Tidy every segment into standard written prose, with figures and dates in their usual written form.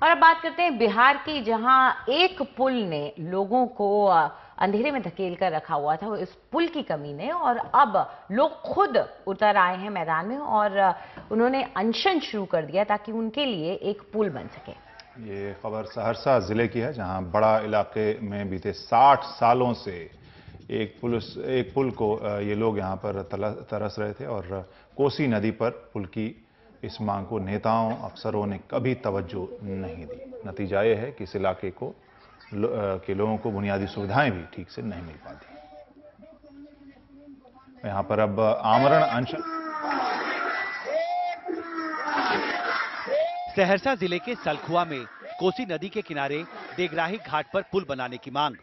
और अब बात करते हैं बिहार की, जहां एक पुल ने लोगों को अंधेरे में धकेल कर रखा हुआ था। इस पुल की कमी ने, और अब लोग खुद उतर आए हैं मैदान में और उन्होंने अनशन शुरू कर दिया ताकि उनके लिए एक पुल बन सके। ये खबर सहरसा जिले की है, जहां बड़ा इलाके में बीते 60 सालों से एक पुल को ये लोग यहां पर तरस रहे थे और कोसी नदी पर पुल की इस मांग को नेताओं अफसरों ने कभी तवज्जो नहीं दी। नतीजा ये है कि इस इलाके के लोगों को बुनियादी सुविधाएं भी ठीक से नहीं मिल पाती। यहां पर अब आमरण अनशन। सहरसा जिले के सलखुआ में कोसी नदी के किनारे देगराही घाट पर पुल बनाने की मांग।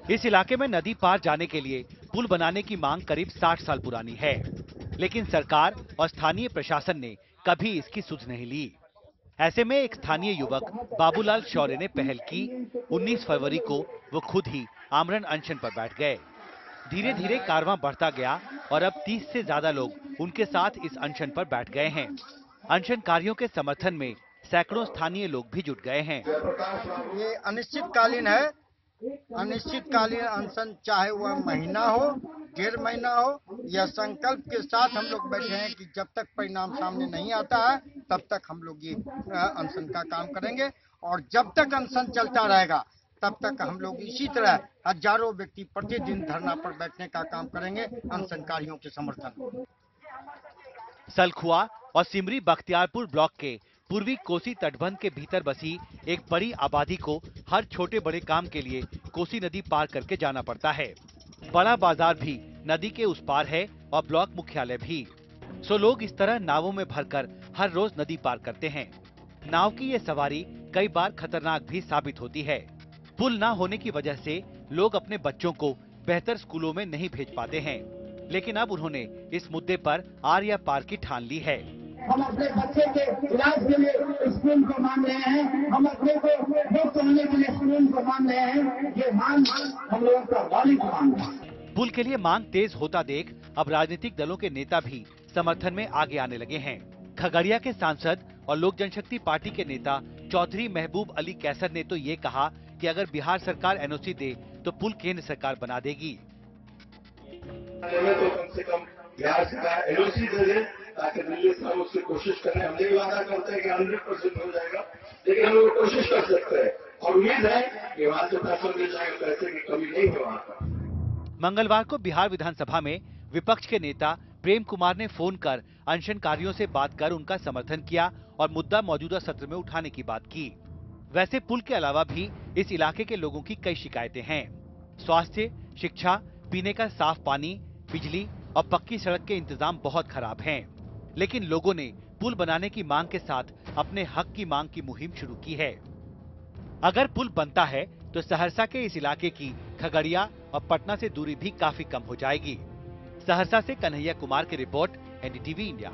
इस इलाके में नदी पार जाने के लिए पुल बनाने की मांग करीब 60 साल पुरानी है, लेकिन सरकार और स्थानीय प्रशासन ने कभी इसकी सुध नहीं ली। ऐसे में एक स्थानीय युवक बाबूलाल शौर्य ने पहल की। 19 फरवरी को वो खुद ही आमरण अनशन पर बैठ गए। धीरे धीरे कारवां बढ़ता गया और अब 30 से ज्यादा लोग उनके साथ इस अनशन पर बैठ गए हैं। अनशनकारियों के समर्थन में सैकड़ों स्थानीय लोग भी जुट गए हैं। ये अनिश्चितकालीन है। अनिश्चितकालीन अनशन, चाहे वह महीना हो, 1.5 महीना हो, यह संकल्प के साथ हम लोग बैठे हैं कि जब तक परिणाम सामने नहीं आता है तब तक हम लोग ये अनशन का काम करेंगे। और जब तक अनशन चलता रहेगा तब तक हम लोग इसी तरह हजारों व्यक्ति प्रतिदिन धरना पर बैठने का काम करेंगे अनशनकारियों के समर्थन। सलखुआ और सिमरी बख्तियारपुर ब्लॉक के पूर्वी कोसी तटबंध के भीतर बसी एक बड़ी आबादी को हर छोटे बड़े काम के लिए कोसी नदी पार करके जाना पड़ता है। बड़ा बाजार भी नदी के उस पार है और ब्लॉक मुख्यालय भी। सो लोग इस तरह नावों में भरकर हर रोज नदी पार करते हैं। नाव की ये सवारी कई बार खतरनाक भी साबित होती है। पुल न होने की वजह से लोग अपने बच्चों को बेहतर स्कूलों में नहीं भेज पाते हैं, लेकिन अब उन्होंने इस मुद्दे पर आर या पार की ठान ली है। हम अपने बच्चे के इलाज के लिए स्कूल को मांग रहे हैं, हम अपने को मुक्त होने के लिए स्कूल को मांग रहे हैं। ये मांग हम लोगों का वालिद मांग है। पुल के लिए मांग तेज होता देख अब राजनीतिक दलों के नेता भी समर्थन में आगे आने लगे हैं। खगड़िया के सांसद और लोक जनशक्ति पार्टी के नेता चौधरी महबूब अली कैसर ने तो ये कहा कि अगर बिहार सरकार एनओसी दे तो पुल केंद्र सरकार बना देगी। तो कम से कम बिहार सरकार एनओसी दे दे ताकि दिल्ली से हम उसकी कोशिश करें। हम ये वादा करते हैं कि 100% हो जाएगा, लेकिन हम लोग कोशिश कर सकते हैं और उम्मीद है कि वहाँ से पैसा मिल जाएगा, पैसे की कमी नहीं है वहाँ पर। मंगलवार को बिहार विधानसभा में विपक्ष के नेता प्रेम कुमार ने फोन कर अनशनकारियों से बात कर उनका समर्थन किया और मुद्दा मौजूदा सत्र में उठाने की बात की। वैसे पुल के अलावा भी इस इलाके के लोगों की कई शिकायतें हैं। स्वास्थ्य, शिक्षा, पीने का साफ पानी, बिजली और पक्की सड़क के इंतजाम बहुत खराब हैं। लेकिन लोगों ने पुल बनाने की मांग के साथ अपने हक की मांग की मुहिम शुरू की है। अगर पुल बनता है तो सहरसा के इस इलाके की खगड़िया और पटना से दूरी भी काफी कम हो जाएगी। सहरसा से कन्हैया कुमार की रिपोर्ट, एनडीटीवी इंडिया।